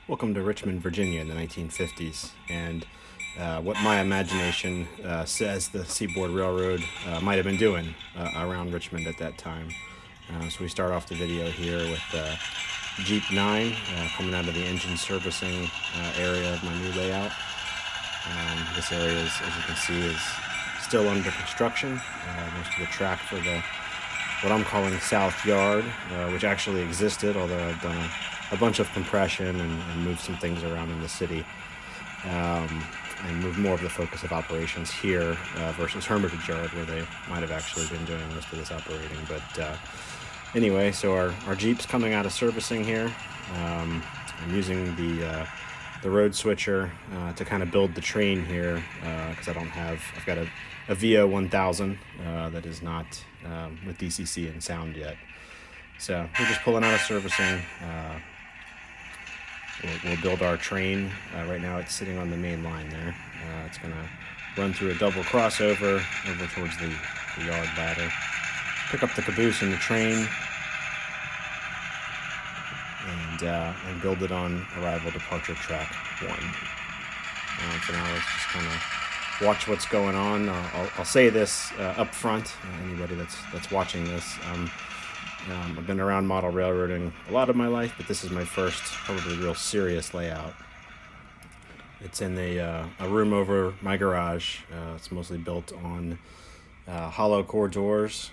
Welcome to Richmond, Virginia in the 1950s, and what my imagination says the Seaboard Railroad might have been doing around Richmond at that time. So we start off the video here with Jeep 9 coming out of the engine servicing area of my new layout. This area, as you can see, is still under construction. Most of the track for what I'm calling South Yard, which actually existed, although I've done a bunch of compression and moved some things around in the city, and moved more of the focus of operations here versus Hermitage Yard, where they might have actually been doing most of this operating. But anyway, so our Jeep's coming out of servicing here. I'm using the road switcher to kind of build the train here, because I've got a VO 1000 that is not with DCC and sound yet. So we're just pulling out of servicing. We'll build our train. Right now it's sitting on the main line there. It's going to run through a double crossover over towards the yard ladder. Pick up the caboose and the train, and build it on arrival departure track 1. For now, let's just kind of watch what's going on. I'll say this up front, anybody that's watching this. I've been around model railroading a lot of my life, but this is my first probably real serious layout. It's in a room over my garage. It's mostly built on hollow core doors,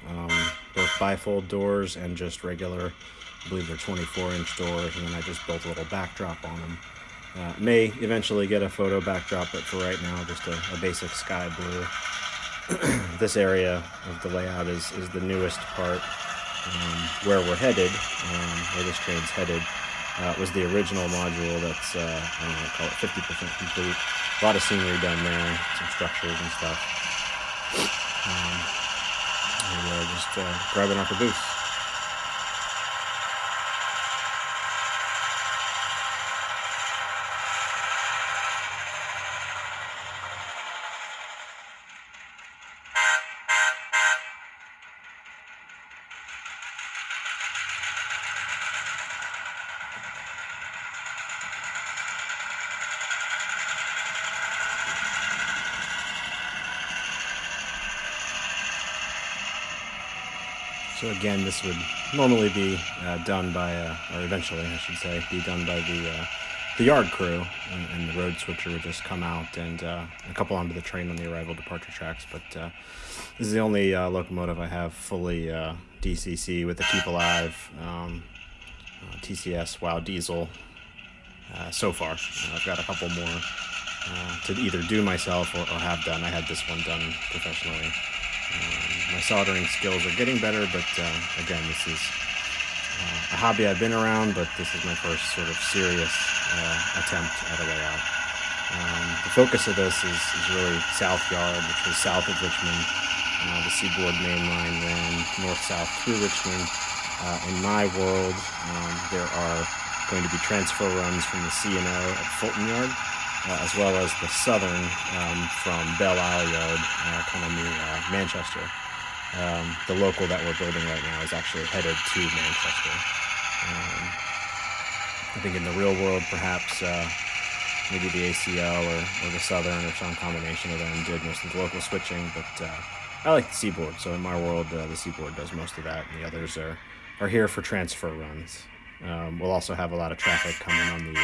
both bifold doors and just regular, I believe they're 24-inch doors, and then I just built a little backdrop on them. May eventually get a photo backdrop, but for right now, just a basic sky blue. This area of the layout is the newest part. Where we're headed, where this train's headed, was the original module that's, I don't know, call it 50% complete. A lot of scenery done there, some structures and stuff. And we're just grabbing our caboose. So again, this would normally be done by, or eventually I should say, be done by the yard crew, and the road switcher would just come out and couple onto the train on the arrival departure tracks. But this is the only locomotive I have fully DCC with the Keep Alive TCS WOW diesel so far. I've got a couple more to either do myself or have done. I had this one done professionally. My soldering skills are getting better, but again, this is a hobby I've been around, but this is my first sort of serious attempt at a layout. The focus of this is really South Yard, which was south of Richmond. The Seaboard main line ran north-south through Richmond. In my world, there are going to be transfer runs from the C&O at Fulton Yard, as well as the southern from Belle Isle Yard, kind of near Manchester. The local that we're building right now is actually headed to Manchester. I think in the real world, perhaps maybe the ACL or the southern or some combination of them did most of the local switching, but I like the Seaboard, so in my world, the Seaboard does most of that, and the others are here for transfer runs. We'll also have a lot of traffic coming on the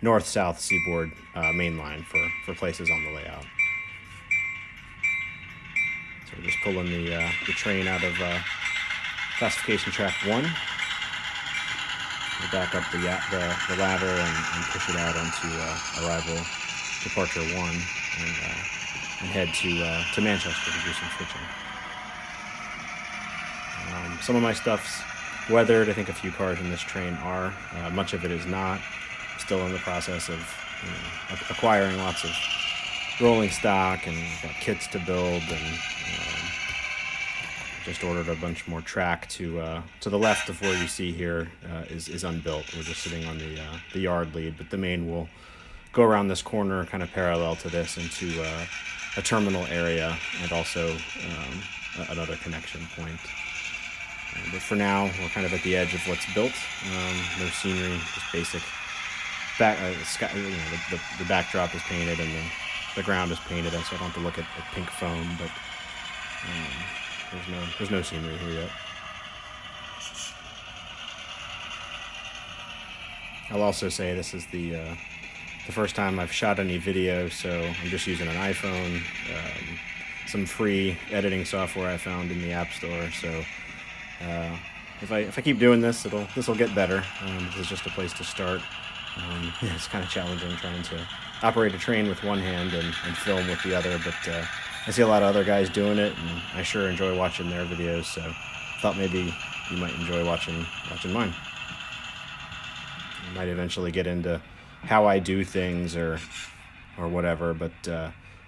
north-south Seaboard main line for places on the layout. So we're just pulling the train out of classification track 1. We'll back up the ladder and push it out onto arrival departure 1 and head to Manchester to do some switching. Some of my stuff's weathered. I think a few cars in this train are. Much of it is not. Still in the process of acquiring lots of rolling stock, and got kits to build, and just ordered a bunch more track to the left of where you see here is unbuilt. We're just sitting on the yard lead, but the main will go around this corner kind of parallel to this into a terminal area and also another connection point. But for now, we're kind of at the edge of what's built. No scenery, just basic the backdrop is painted and the ground is painted, so I don't have to look at pink foam. But there's no scenery here yet. I'll also say this is the first time I've shot any video, so I'm just using an iPhone, some free editing software I found in the App Store. So if I keep doing this, this will get better. This is just a place to start. It's kind of challenging trying to operate a train with one hand and film with the other, but I see a lot of other guys doing it, and I sure enjoy watching their videos. So I thought maybe you might enjoy watching mine. I might eventually get into how I do things or whatever, but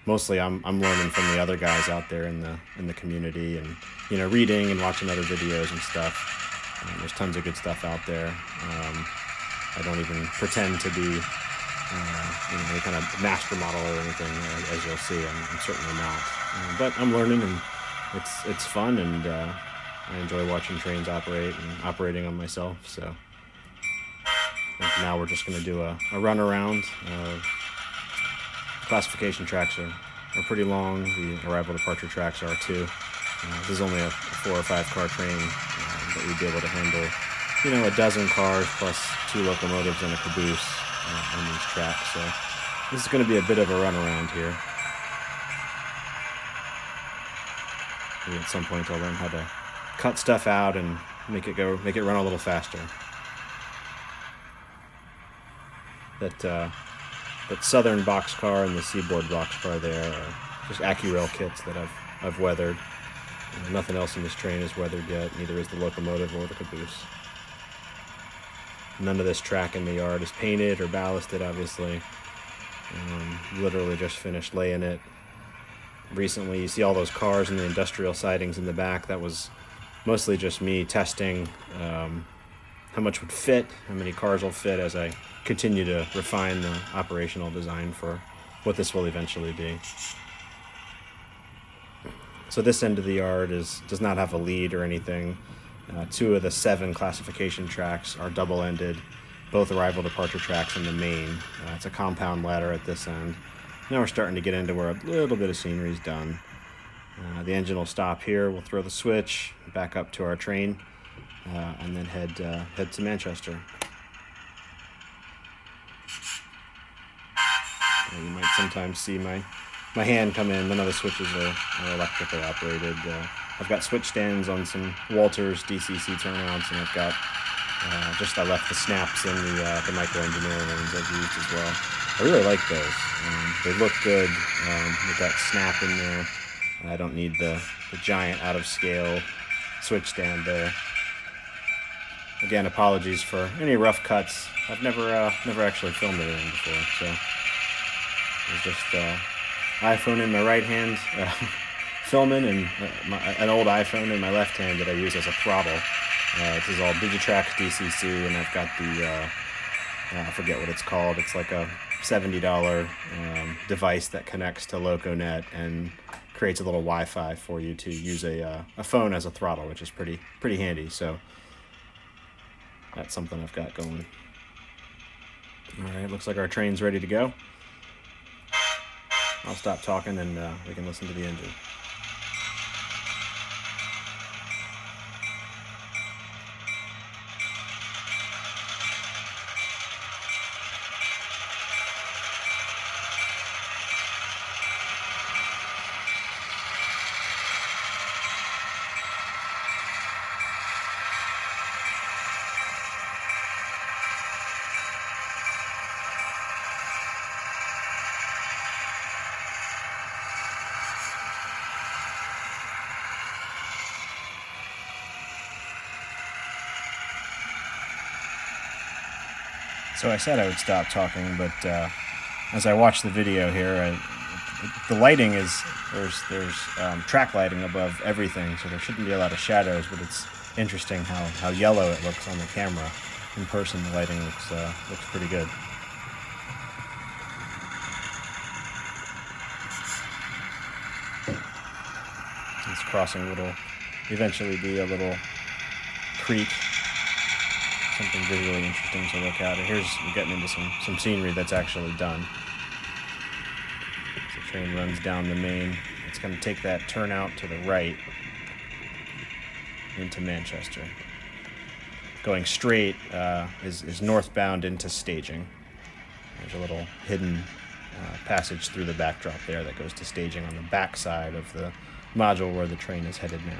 mostly I'm learning from the other guys out there in the community, and reading and watching other videos and stuff. There's tons of good stuff out there. I don't even pretend to be any kind of master model or anything, as you'll see. I'm certainly not, but I'm learning, and it's fun, and I enjoy watching trains operate and operating on myself. So I think now we're just going to do a run around. Classification tracks are pretty long. The arrival departure tracks are too. This is only a 4 or 5 car train, but we'd be able to handle a dozen cars plus 2 locomotives and a caboose on these tracks. So this is going to be a bit of a run around here. Maybe at some point I'll learn how to cut stuff out and make it run a little faster. That southern boxcar and the seaboard boxcar there are just AccuRail kits that I've weathered. Nothing else in this train is weathered yet, neither is the locomotive or the caboose. None of this track in the yard is painted or ballasted, obviously. Literally just finished laying it recently. You see all those cars and the industrial sidings in the back. That was mostly just me testing how much would fit, how many cars will fit, as I continue to refine the operational design for what this will eventually be. So this end of the yard does not have a lead or anything. 2 of the 7 classification tracks are double-ended, both arrival departure tracks in the main. It's a compound ladder at this end. Now we're starting to get into where a little bit of scenery is done. The engine will stop here. We'll throw the switch, back up to our train, and then head to Manchester. You might sometimes see my hand come in. None of the switches are electrically operated. I've got switch stands on some Walters DCC turnouts, and I've got I left the snaps in the micro engineering ones I've used as well. I really like those. They look good with that snap in there. I don't need the giant out of scale switch stand there. Again, apologies for any rough cuts. I've never actually filmed anything before, so it was just iPhone in my right hand, filming, and an old iPhone in my left hand that I use as a throttle. This is all Digitrax DCC, and I've got the I forget what it's called. It's like a $70 device that connects to LocoNet and creates a little Wi-Fi for you to use a phone as a throttle, which is pretty handy. So that's something I've got going. All right, looks like our train's ready to go. I'll stop talking and we can listen to the engine. So I said I would stop talking, but as I watch the video here, the lighting there's track lighting above everything, so there shouldn't be a lot of shadows, but it's interesting how yellow it looks on the camera. In person, the lighting looks pretty good. It's crossing what'll eventually be a little creek. something visually interesting to look at. Here's we're getting into some scenery that's actually done. So the train runs down the main. It's going to take that turnout to the right into Manchester. Going straight is northbound into staging. There's a little hidden passage through the backdrop there that goes to staging on the back side of the module where the train is headed now.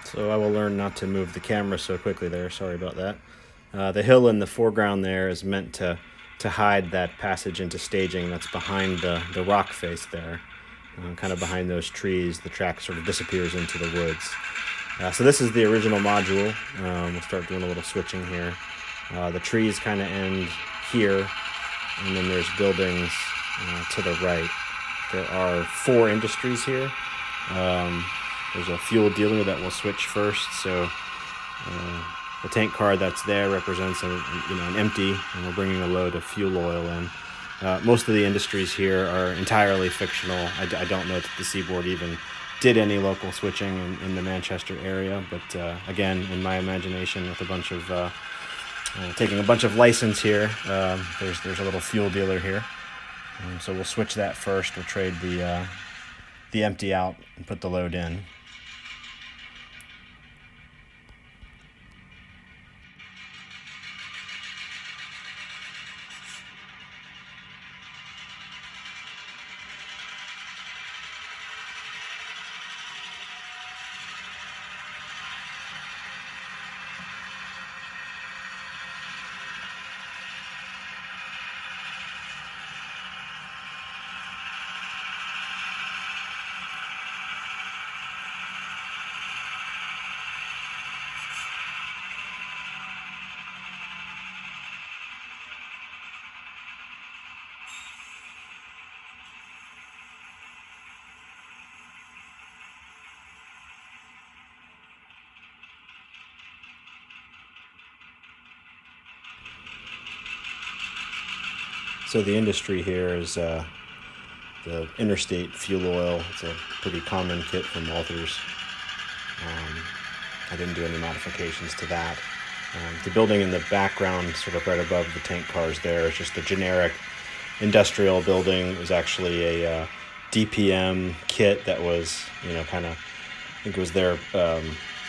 So I will learn not to move the camera so quickly there. Sorry about that. The hill in the foreground there is meant to hide that passage into staging that's behind the rock face there. Kind of behind those trees, the track sort of disappears into the woods. So this is the original module. We'll start doing a little switching here. The trees kind of end here, and then there's buildings to the right. There are 4 industries here. There's a fuel dealer that will switch first, so the tank car that's there represents an empty, and we're bringing a load of fuel oil in. Most of the industries here are entirely fictional. I don't know that the Seaboard even did any local switching in the Manchester area, but again, in my imagination, with a bunch of taking a bunch of license here, there's a little fuel dealer here. So we'll switch that first. We'll trade the empty out and put the load in. So the industry here is the interstate fuel oil. It's a pretty common kit from Walthers. I didn't do any modifications to that. The building in the background, sort of right above the tank cars there, is just a generic industrial building. It was actually a DPM kit that was, kind of, I think it was their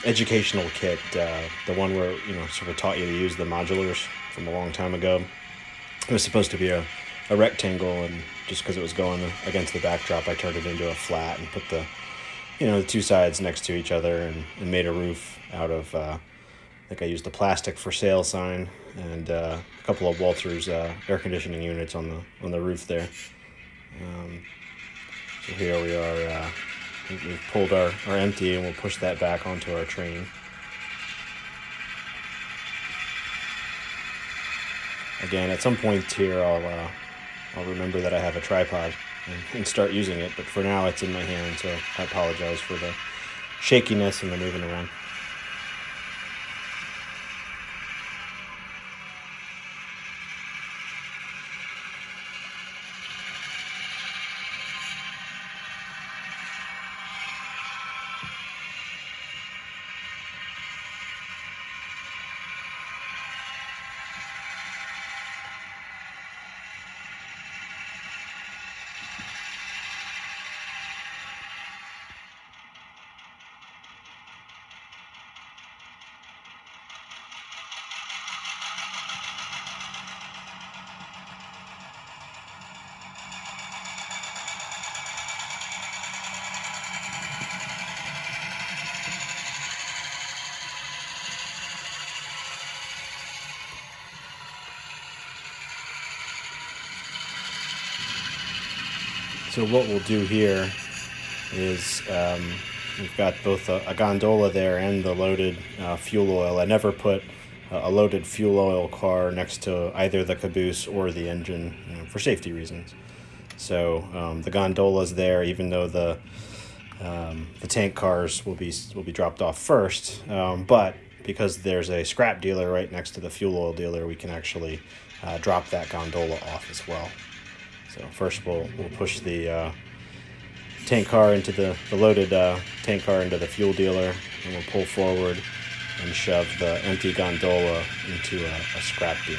educational kit, the one where, sort of taught you to use the modulars from a long time ago. It was supposed to be a rectangle, and just because it was going against the backdrop, I turned it into a flat and put the 2 sides next to each other and made a roof out of, I think I used a plastic for sale sign and a couple of Walthers air conditioning units on the roof there. So here we are, we've pulled our empty, and we'll push that back onto our train. Again, at some point here, I'll remember that I have a tripod and start using it, but for now it's in my hand, so I apologize for the shakiness and the moving around. So what we'll do here is we've got both a gondola there and the loaded fuel oil. I never put a loaded fuel oil car next to either the caboose or the engine, for safety reasons. So the gondola's there, even though the tank cars will be dropped off first. But because there's a scrap dealer right next to the fuel oil dealer, we can actually drop that gondola off as well. So first we'll push the tank car into the loaded tank car into the fuel dealer, and we'll pull forward and shove the empty gondola into a scrap dealer.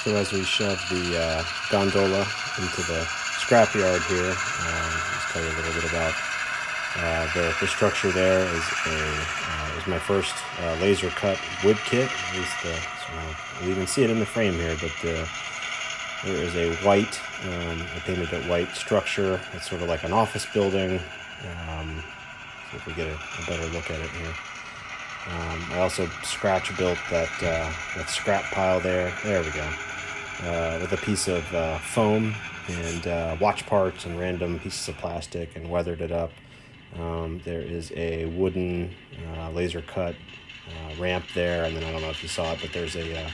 So as we shove the gondola into the scrapyard here, just tell you a little bit about the structure. There is my first laser cut wood kit. At least you'll even see it in the frame here. But there is a white, I painted it white structure. It's sort of like an office building. See if we get a better look at it here. I also scratch built that scrap pile there. There we go. With a piece of foam and watch parts and random pieces of plastic, and weathered it up. There is a wooden laser cut ramp there, and then I don't know if you saw it, but there's a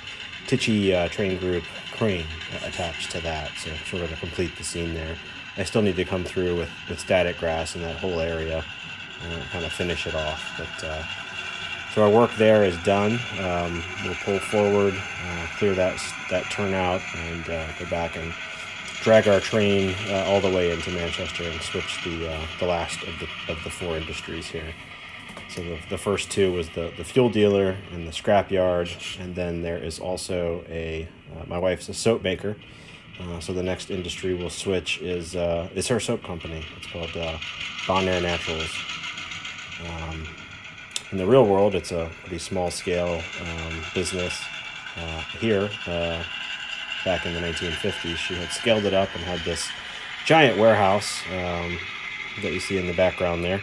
Tichy train group crane attached to that, so sort of to complete the scene there. I still need to come through with static grass in that whole area and kind of finish it off. But so our work there is done. We'll pull forward, clear that turnout, and go back and drag our train all the way into Manchester and switch the last of the four industries here. So the first two was the fuel dealer and the scrapyard, and then there is also my wife's a soap maker. So the next industry we'll switch is her soap company. It's called Bonaire Naturals. In the real world, it's a pretty small-scale business. Here, back in the 1950s, she had scaled it up and had this giant warehouse that you see in the background there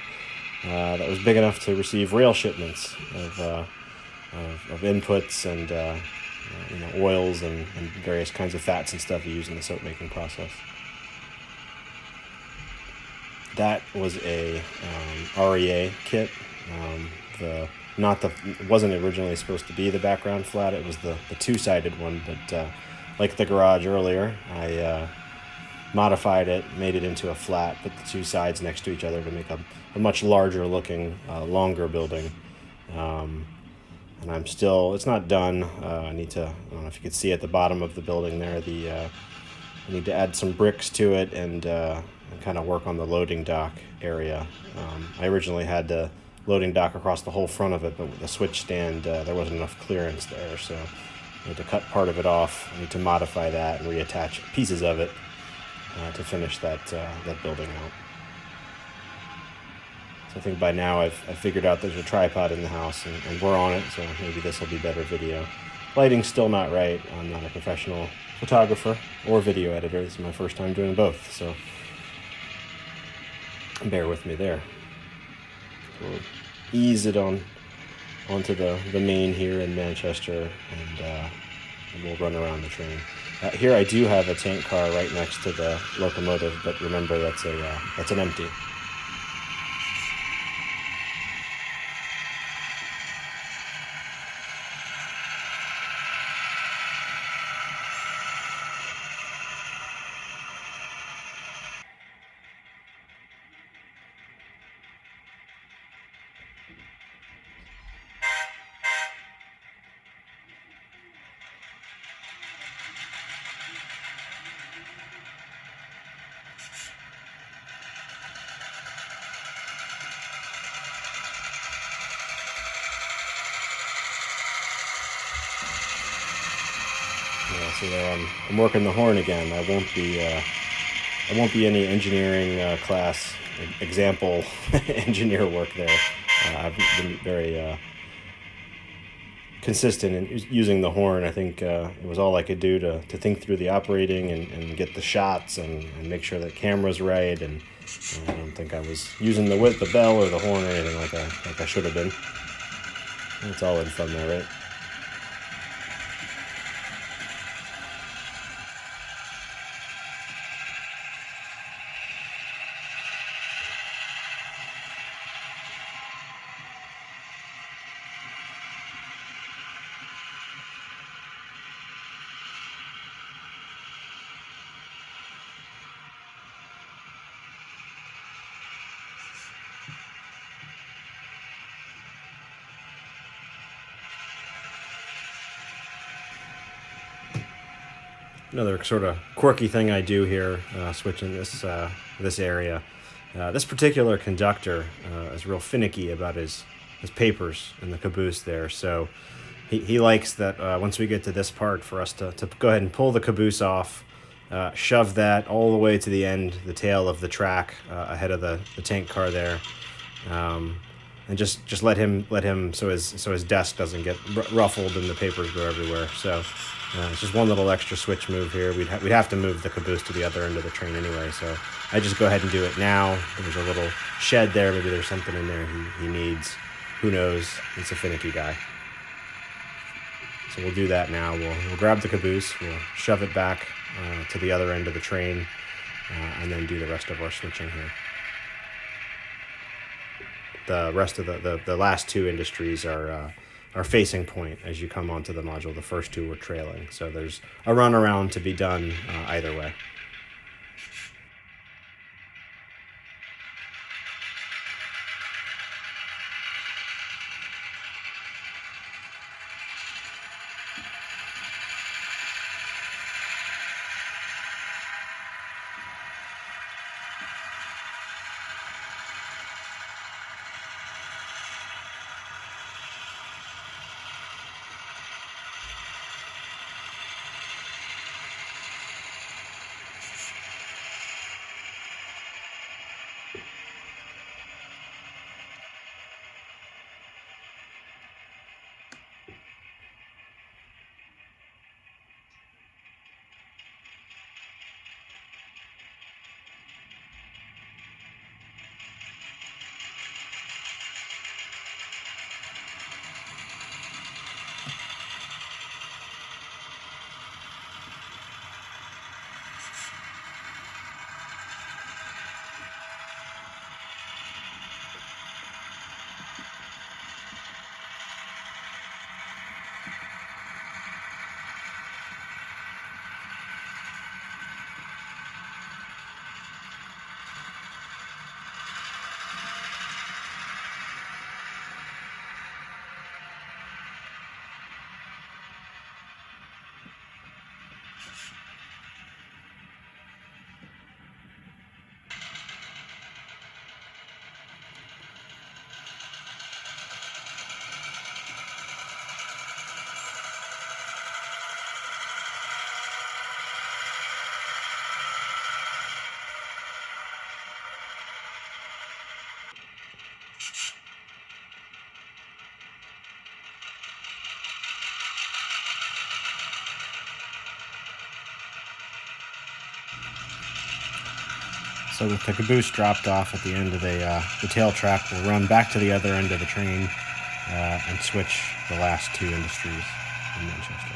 that was big enough to receive rail shipments of inputs and oils and various kinds of fats and stuff you use in the soap making process. That was a REA kit. It wasn't originally supposed to be the background flat. It was the two-sided one, but like the garage earlier, I modified it, made it into a flat, put the two sides next to each other to make a much larger looking, longer building. And it's not done. I don't know if you could see at the bottom of the building there, I need to add some bricks to it and kind of work on the loading dock area. I originally had the loading dock across the whole front of it, but with the switch stand, there wasn't enough clearance there, so I had to cut part of it off. I need to modify that and reattach pieces of it to finish that building out. So I think by now I've figured out there's a tripod in the house, and we're on it, so maybe this will be better video. Lighting's still not right. I'm not a professional photographer or video editor. This is my first time doing both, so bear with me there. We'll ease it onto the main here in Manchester, and we'll run around the train. Here I do have a tank car right next to the locomotive, but remember that's an empty. So there I'm working the horn again. I won't be any engineering class example engineer work there. I've been very consistent in using the horn. I think it was all I could do to think through the operating and get the shots and make sure that camera's right. And I don't think I was using the bell or the horn or anything like I should have been. It's all in fun though, right? Another sort of quirky thing I do here, switching this area. This particular conductor is real finicky about his papers in the caboose there, so he likes that once we get to this part for us to go ahead and pull the caboose off, shove that all the way to the end, the tail of the track ahead of the tank car there, and just let him so his desk doesn't get ruffled and the papers go everywhere. So it's just one little extra switch move here. We'd have to move the caboose to the other end of the train anyway, so I just go ahead and do it now. There's a little shed there. Maybe there's something in there he needs. Who knows? He's a finicky guy. So we'll do that now. We'll grab the caboose. We'll shove it back to the other end of the train, and then do the rest of our switching here. The rest of the last two industries are facing point as you come onto the module. The first two were trailing, so there's a runaround to be done either way. So with the caboose dropped off at the end of the tail track, we'll run back to the other end of the train and switch the last two industries in Manchester.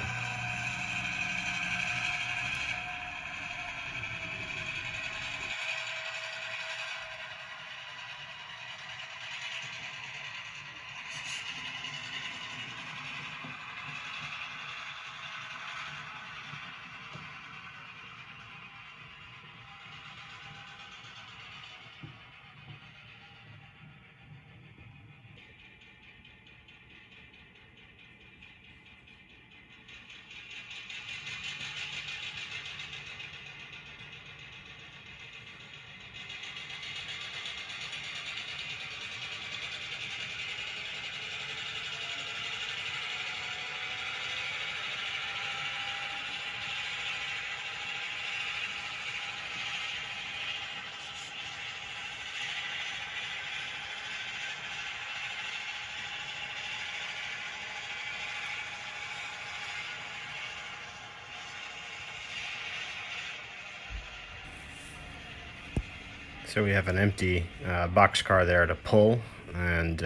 So we have an empty boxcar there to pull, and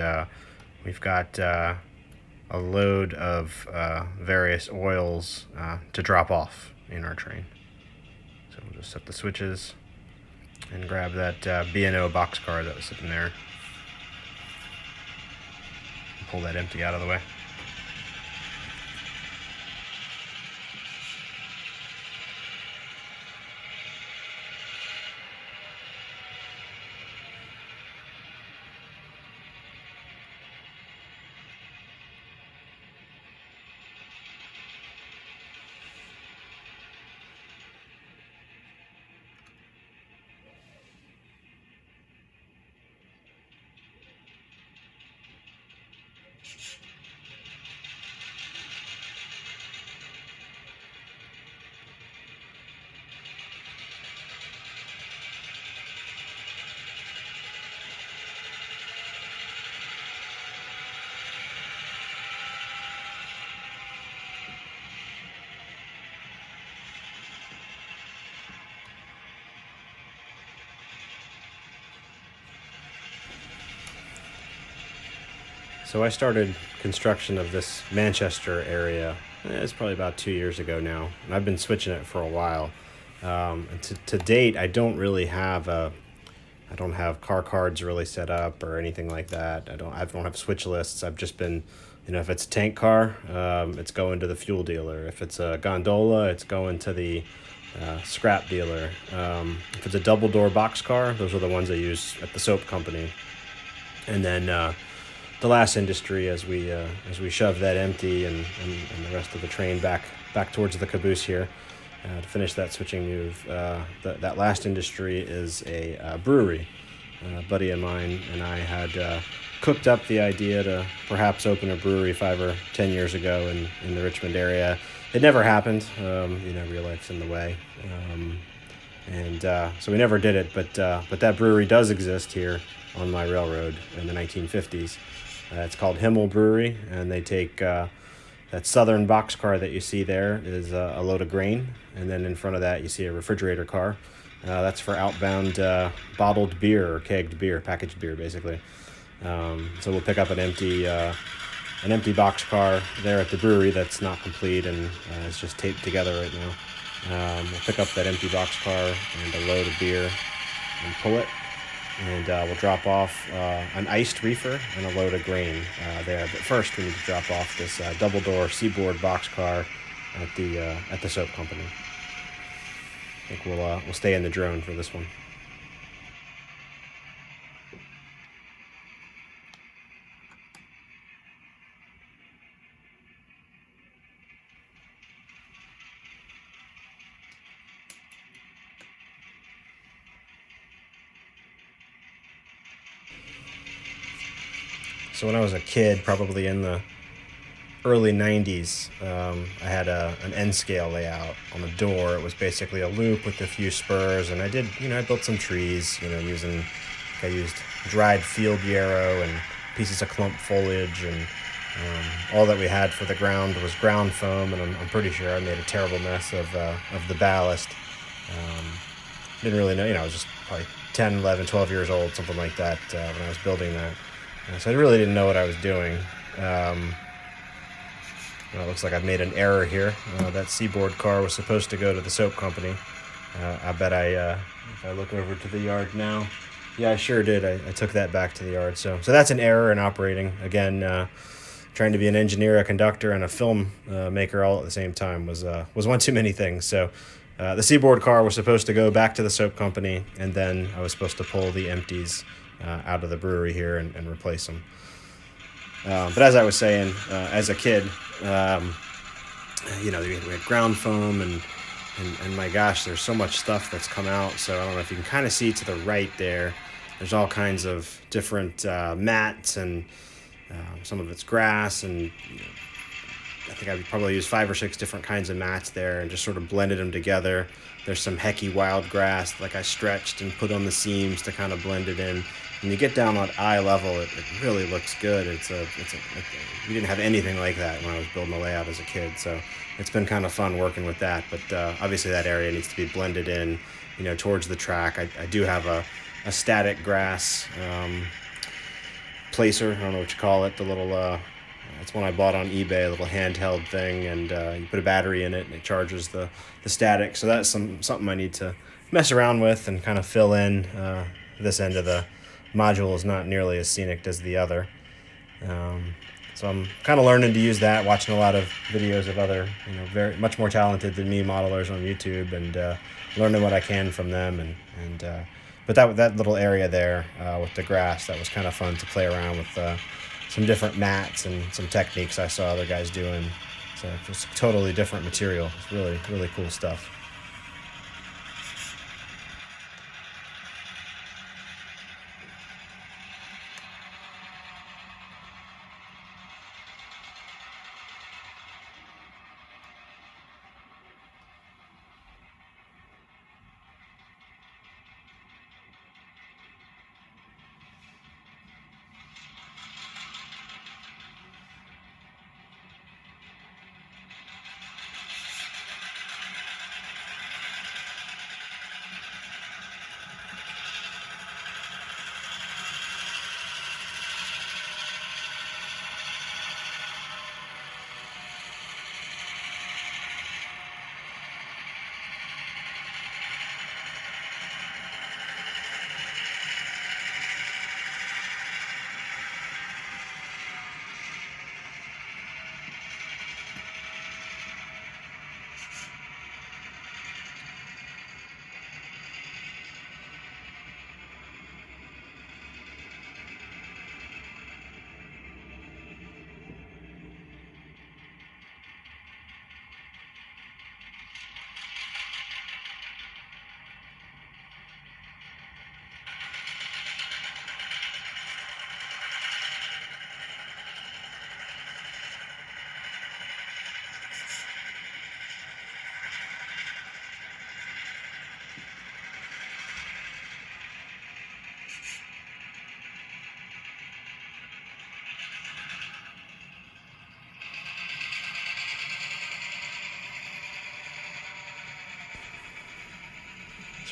we've got a load of various oils to drop off in our train. So we'll just set the switches and grab that B&O boxcar that was sitting there and pull that empty out of the way. So I started construction of this Manchester area. It's probably about 2 years ago now, and I've been switching it for a while. And to date, I don't have car cards really set up or anything like that. I don't have switch lists. I've just been, if it's a tank car, it's going to the fuel dealer. If it's a gondola, it's going to the scrap dealer. If it's a double door box car, those are the ones I use at the soap company. And then the last industry, as we shove that empty and the rest of the train back towards the Caboose here to finish that switching move. That last industry is a brewery. A buddy of mine and I had cooked up the idea to perhaps open a brewery 5 or 10 years ago in the Richmond area. It never happened. Real life's in the way. So we never did it, but that brewery does exist here on my railroad in the 1950s. It's called Himmel Brewery, and they take that southern boxcar that you see there is a load of grain, and then in front of that you see a refrigerator car. That's for outbound bottled beer or kegged beer, packaged beer basically. So we'll pick up an empty boxcar there at the brewery that's not complete and it's just taped together right now. We'll pick up that empty boxcar and a load of beer and pull it. And we'll drop off an iced reefer and a load of grain there. But first, we need to drop off this double-door Seaboard boxcar at the soap company. I think we'll stay in the drone for this one. So when I was a kid, probably in the early 90s, I had an N-scale layout on the door. It was basically a loop with a few spurs, and I built some trees, I used dried field yarrow and pieces of clump foliage, and all that we had for the ground was ground foam, and I'm pretty sure I made a terrible mess of the ballast. Didn't really know, I was just probably 10, 11, 12 years old, something like that, when I was building that. So I really didn't know what I was doing. It looks like I've made an error here. That Seaboard car was supposed to go to the soap company. I bet if I look over to the yard now, yeah, I sure did. I took that back to the yard. So that's an error in operating. Again, trying to be an engineer, a conductor, and a film maker all at the same time was one too many things. So the Seaboard car was supposed to go back to the soap company, and then I was supposed to pull the empties out of the brewery here and replace them. But as I was saying, as a kid, we had ground foam and my gosh, there's so much stuff that's come out. So I don't know if you can kind of see to the right there. There's all kinds of different mats, and some of it's grass, and I think I probably used 5 or 6 different kinds of mats there and just sort of blended them together. There's some hecky wild grass like I stretched and put on the seams to kind of blend it in. When you get down at eye level, it really looks good. We didn't have anything like that when I was building the layout as a kid, so it's been kind of fun working with that. But obviously that area needs to be blended in, towards the track. I do have a a static grass placer. I don't know what you call it. The little it's one I bought on eBay, a little handheld thing, and you put a battery in it and it charges the static. So that's something I need to mess around with and kind of fill in. This end of the module is not nearly as scenic as the other. So I'm kind of learning to use that, watching a lot of videos of other, very much more talented than me modelers on YouTube, and learning what I can from them. But that little area there with the grass, that was kind of fun to play around with some different mats and some techniques I saw other guys doing. So just totally different material. It's really, really cool stuff.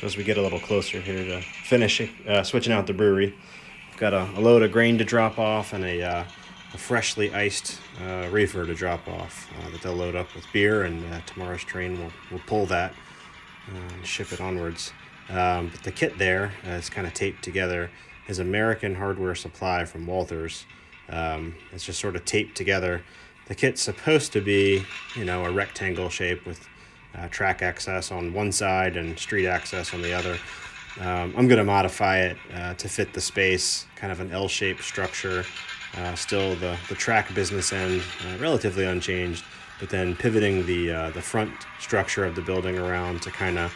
So as we get a little closer here to finish switching out the brewery, I've got a load of grain to drop off and a freshly iced reefer to drop off that they'll load up with beer, and tomorrow's train will pull that and ship it onwards. But the kit there is kind of taped together is American Hardware Supply from Walthers. It's just sort of taped together. The kit's supposed to be, a rectangle shape with track access on one side and street access on the other. I'm going to modify it to fit the space, kind of an L-shaped structure. Still the track business end relatively unchanged, but then pivoting the front structure of the building around to kind of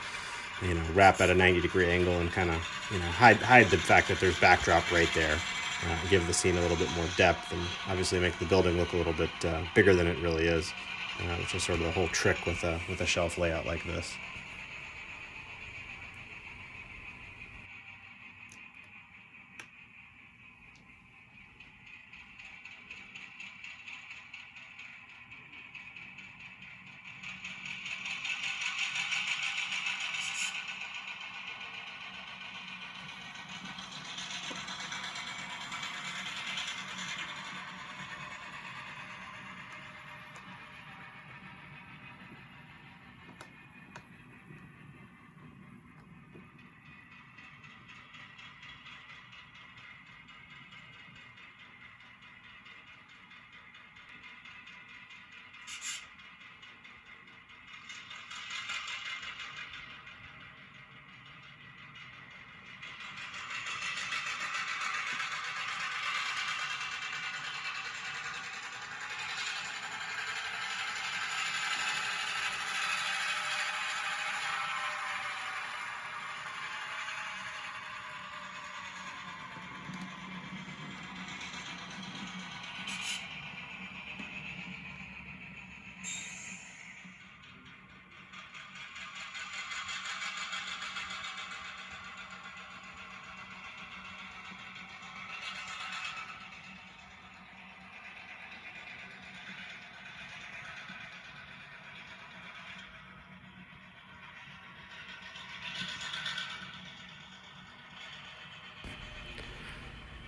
wrap at a 90-degree angle and kind of hide the fact that there's backdrop right there. Give the scene a little bit more depth and obviously make the building look a little bit bigger than it really is, which is sort of the whole trick with a shelf layout like this.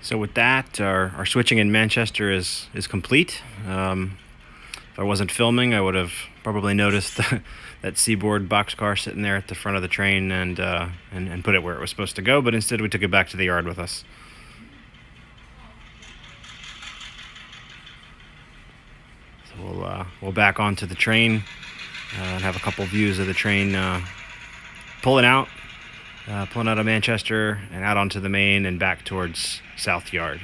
So with that, our switching in Manchester is complete. If I wasn't filming, I would have probably noticed that Seaboard boxcar sitting there at the front of the train and put it where it was supposed to go, but instead we took it back to the yard with us. So we'll back onto the train and have a couple views of the train pulling out of Manchester and out onto the main and back towards South Yard.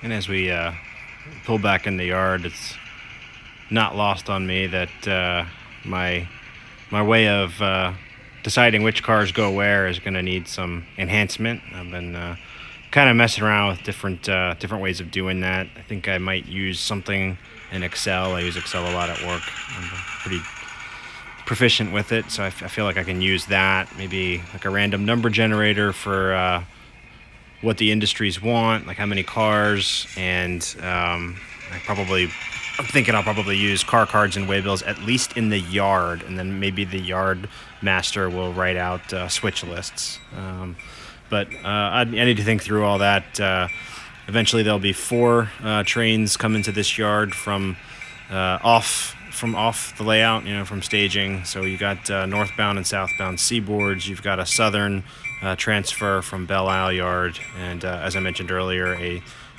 And as we pull back in the yard, it's not lost on me that my way of deciding which cars go where is going to need some enhancement. I've been kind of messing around with different ways of doing that. I think I might use something in Excel. I use Excel a lot at work. I'm pretty proficient with it, so I feel like I can use that. Maybe like a random number generator for what the industries want, like how many cars, and I'm thinking I'll probably use car cards and waybills at least in the yard, and then maybe the yard master will write out switch lists. But I need to think through all that. Eventually there'll be 4 trains coming to this yard from off the layout, from staging. So you got northbound and southbound Seaboards. You've got a southern transfer from Belle Isle Yard, and as I mentioned earlier,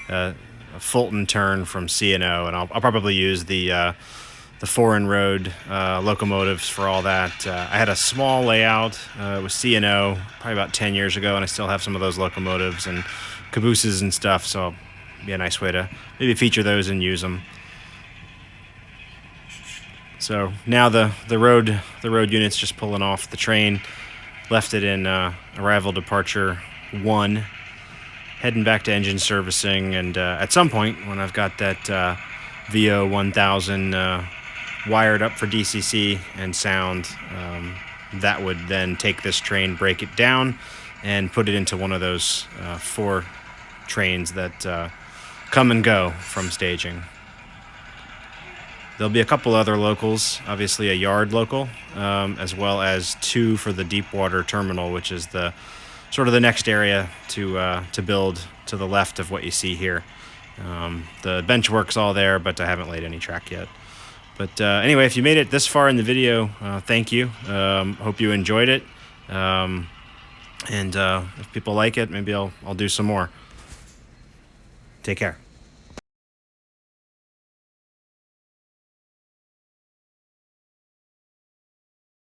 a Fulton turn from C&O, and I'll probably use the foreign road locomotives for all that. I had a small layout with C&O probably about 10 years ago, and I still have some of those locomotives and cabooses and stuff, so it'd be a nice way to maybe feature those and use them. So now the road unit's just pulling off the train. Left it in arrival departure 1, heading back to engine servicing, and at some point when I've got that VO 1000 wired up for DCC and sound, that would then take this train, break it down, and put it into one of those 4 trains that come and go from staging. There'll be a couple other locals, obviously a yard local, as well as 2 for the Deepwater Terminal, which is the sort of the next area to build to the left of what you see here. The bench work's all there, but I haven't laid any track yet. But anyway, if you made it this far in the video, thank you. Hope you enjoyed it. And if people like it, maybe I'll do some more. Take care.